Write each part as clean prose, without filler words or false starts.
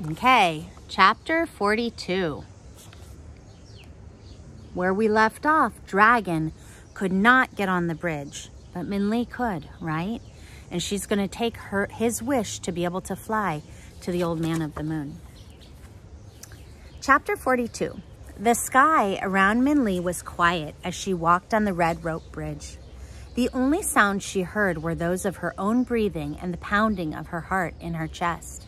Okay, chapter 42. Where we left off, Dragon could not get on the bridge, but Min-Li could, right? And she's going to take his wish to be able to fly to the Old Man of the Moon. Chapter 42. The sky around Min-Li was quiet as she walked on the red rope bridge. The only sounds she heard were those of her own breathing and the pounding of her heart in her chest.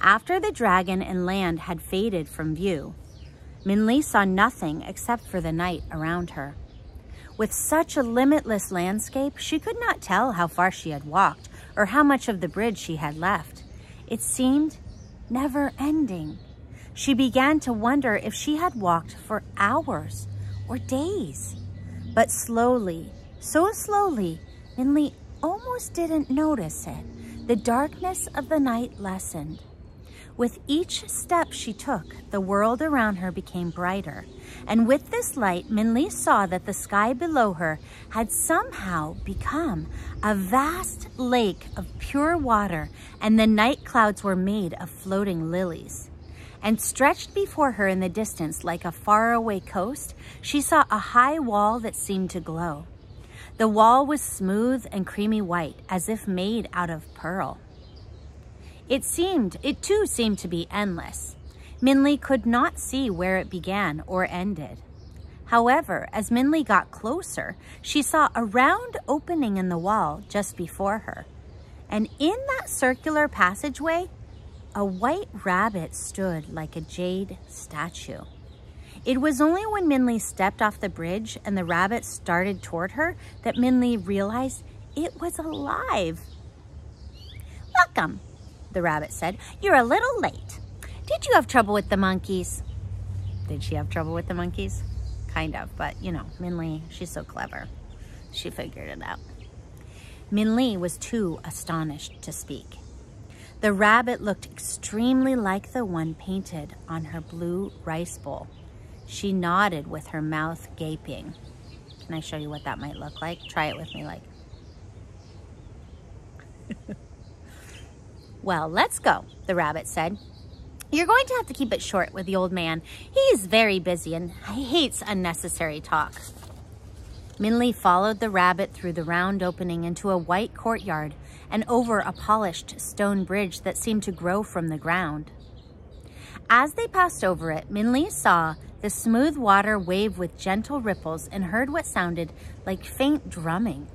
After the dragon and land had faded from view, Min-Li saw nothing except for the night around her. With such a limitless landscape, she could not tell how far she had walked or how much of the bridge she had left. It seemed never ending. She began to wonder if she had walked for hours or days. But slowly, so slowly, Min-Li almost didn't notice it. The darkness of the night lessened. With each step she took, the world around her became brighter. And with this light, Min-Li saw that the sky below her had somehow become a vast lake of pure water, and the night clouds were made of floating lilies. And stretched before her in the distance like a faraway coast, she saw a high wall that seemed to glow. The wall was smooth and creamy white, as if made out of pearl. It too seemed to be endless. Min-Li could not see where it began or ended. However, as Min-Li got closer, she saw a round opening in the wall just before her. And in that circular passageway, a white rabbit stood like a jade statue. It was only when Min-Li stepped off the bridge and the rabbit started toward her that Min-Li realized it was alive. "Welcome," the rabbit said. "You're a little late. Did you have trouble with the monkeys?" Did she have trouble with the monkeys? Kind of, but you know, Min-Li, she's so clever. She figured it out. Min-Li was too astonished to speak. The rabbit looked extremely like the one painted on her blue rice bowl. She nodded with her mouth gaping. Can I show you what that might look like? Try it with me, like. "Well, let's go," the rabbit said. "You're going to have to keep it short with the old man. He's very busy and hates unnecessary talk." Min-Li followed the rabbit through the round opening into a white courtyard and over a polished stone bridge that seemed to grow from the ground. As they passed over it, Min-Li saw the smooth water wave with gentle ripples and heard what sounded like faint drumming.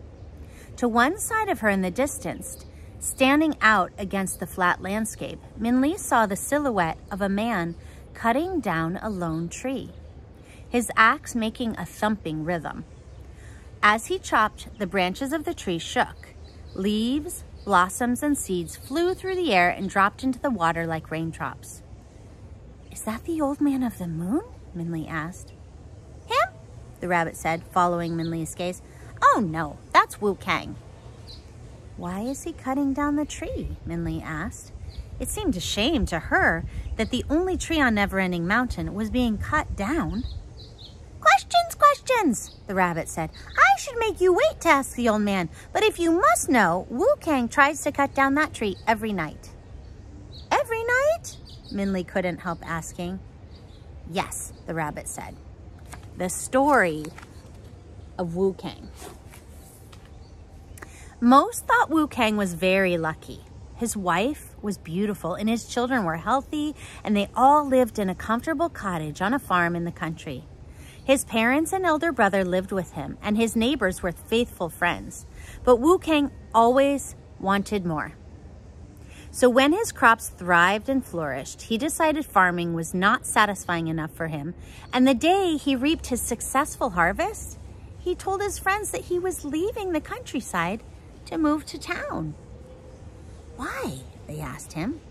To one side of her in the distance, standing out against the flat landscape, Min-Li saw the silhouette of a man cutting down a lone tree, his axe making a thumping rhythm. As he chopped, the branches of the tree shook. Leaves, blossoms, and seeds flew through the air and dropped into the water like raindrops. "Is that the Old Man of the Moon?" Min-Li asked. "Him?" the rabbit said, following Min-Li's gaze. "Oh no, that's Wu Kang." "Why is he cutting down the tree?" Min-Li asked. It seemed a shame to her that the only tree on Neverending Mountain was being cut down. Questions, the rabbit said. "I should make you wait to ask the old man, but if you must know, Wu Kang tries to cut down that tree every night." "Every night?" Min-Li couldn't help asking. "Yes," the rabbit said. The story of Wu Kang. Most thought Wu Kang was very lucky. His wife was beautiful and his children were healthy, and they all lived in a comfortable cottage on a farm in the country. His parents and elder brother lived with him, and his neighbors were faithful friends. But Wu Kang always wanted more. So when his crops thrived and flourished, he decided farming was not satisfying enough for him, and the day he reaped his successful harvest, he told his friends that he was leaving the countryside to move to town. "Why?" they asked him.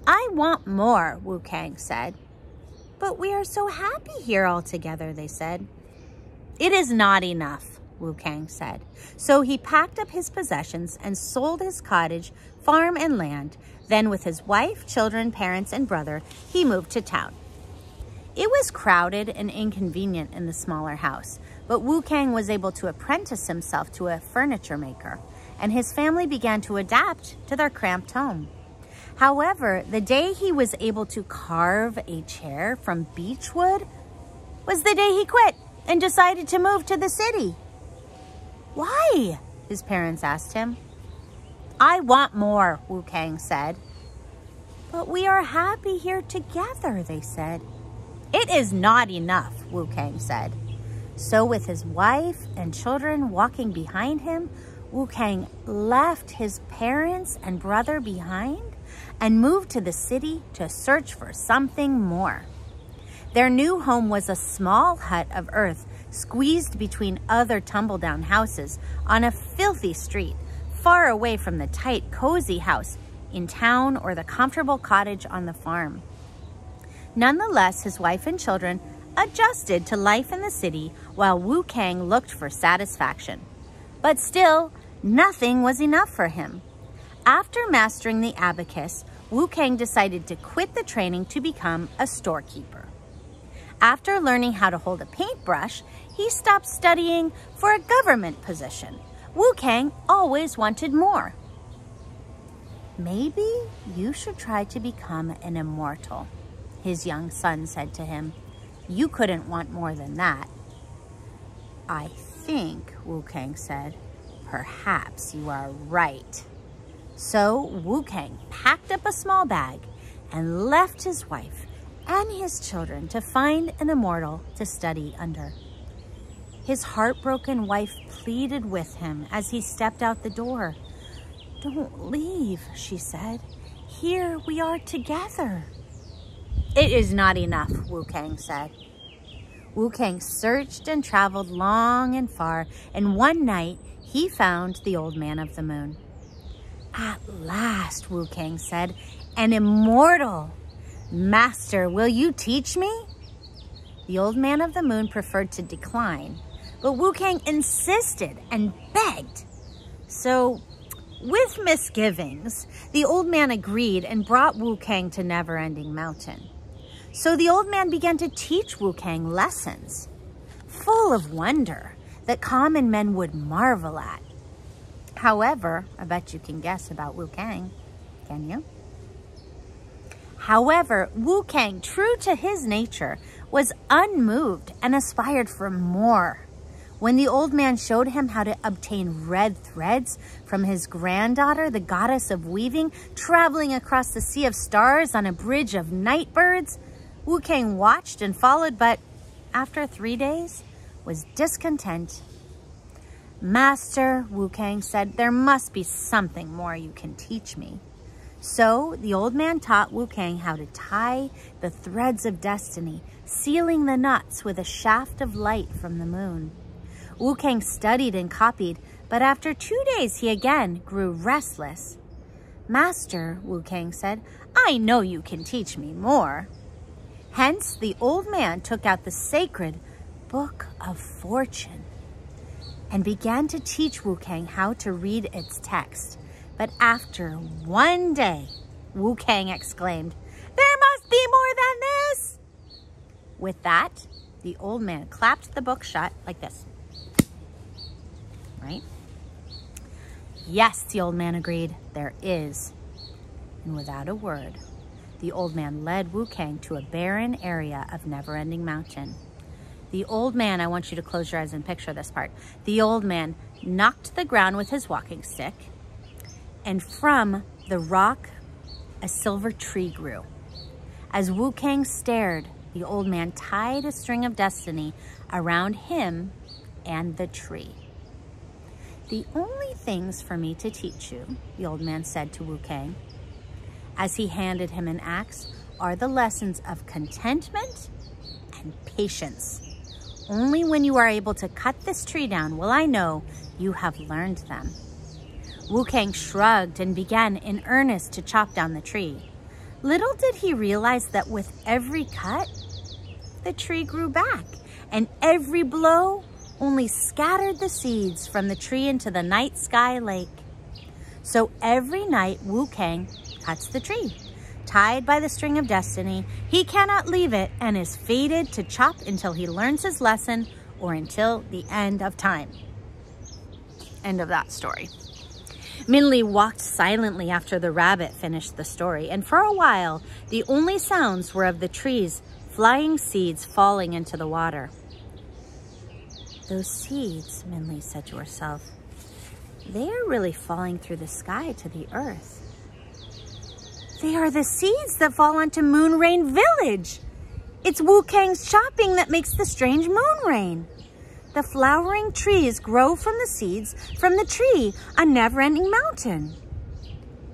"I want more," Wu Kang said. "But we are so happy here all together," they said. "It is not enough," Wu Kang said. So he packed up his possessions and sold his cottage, farm, and land. Then with his wife, children, parents, and brother, he moved to town. It was crowded and inconvenient in the smaller house, but Wu Kang was able to apprentice himself to a furniture maker, and his family began to adapt to their cramped home. However, the day he was able to carve a chair from beech wood was the day he quit and decided to move to the city. Why? His parents asked him. I want more, Wu Kang said. But we are happy here together, they said. It is not enough, Wu Kang said. So with his wife and children walking behind him, Wu Kang left his parents and brother behind and moved to the city to search for something more. Their new home was a small hut of earth squeezed between other tumble-down houses on a filthy street, far away from the tight, cozy house in town or the comfortable cottage on the farm. Nonetheless, his wife and children adjusted to life in the city while Wu Kang looked for satisfaction. But still, nothing was enough for him. After mastering the abacus, Wu Kang decided to quit the training to become a storekeeper. After learning how to hold a paintbrush, he stopped studying for a government position. Wu Kang always wanted more. Maybe you should try to become an immortal, his young son said to him. You couldn't want more than that. I think, Wu Kang said, perhaps you are right. So Wu Kang packed up a small bag and left his wife and his children to find an immortal to study under. His heartbroken wife pleaded with him as he stepped out the door. Don't leave, she said. Here we are together. It is not enough, Wu Kang said. Wu Kang searched and traveled long and far, and one night he found the Old Man of the Moon. At last, Wu Kang said, an immortal. Master, will you teach me? The Old Man of the Moon preferred to decline, but Wu Kang insisted and begged. So, with misgivings, the old man agreed and brought Wu Kang to Never-Ending Mountain. So the old man began to teach Wu Kang lessons, full of wonder that common men would marvel at. However, I bet you can guess about Wu Kang, can you? However, Wu Kang, true to his nature, was unmoved and aspired for more. When the old man showed him how to obtain red threads from his granddaughter, the goddess of weaving, traveling across the sea of stars on a bridge of night birds, Wu Kang watched and followed, but after 3 days, was discontent. Master, Wu Kang said, there must be something more you can teach me. So the old man taught Wu Kang how to tie the threads of destiny, sealing the knots with a shaft of light from the moon. Wu Kang studied and copied, but after 2 days he again grew restless. Master, Wu Kang said, I know you can teach me more. Hence, the old man took out the sacred Book of Fortune and began to teach Wu Kang how to read its text. But after 1 day, Wu Kang exclaimed, there must be more than this. With that, the old man clapped the book shut like this. Right? Yes, the old man agreed, there is. And without a word, the old man led Wu Kang to a barren area of Never-Ending Mountain. The old man, I want you to close your eyes and picture this part. The old man knocked the ground with his walking stick, and from the rock, a silver tree grew. As Wu Kang stared, the old man tied a string of destiny around him and the tree. The only things for me to teach you, the old man said to Wu Kang, as he handed him an axe, are the lessons of contentment and patience. Only when you are able to cut this tree down will I know you have learned them. Wu Kang shrugged and began in earnest to chop down the tree. Little did he realize that with every cut, the tree grew back, and every blow only scattered the seeds from the tree into the night sky lake. So every night Wu Kang cuts the tree. Tied by the string of destiny, he cannot leave it and is fated to chop until he learns his lesson or until the end of time. End of that story. Minli walked silently after the rabbit finished the story, and for a while, the only sounds were of the trees, flying seeds falling into the water. Those seeds, Minli said to herself, they are really falling through the sky to the earth. They are the seeds that fall onto Moonrain Village. It's Wu Kang's chopping that makes the strange moon rain. The flowering trees grow from the seeds from the tree on Neverending Mountain.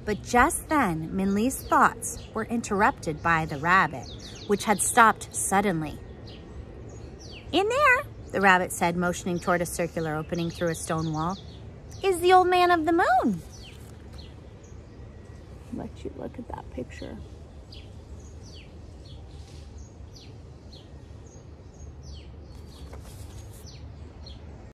But just then, Minli's thoughts were interrupted by the rabbit, which had stopped suddenly. In there, the rabbit said, motioning toward a circular opening through a stone wall, is the old man of the moon. Let you look at that picture.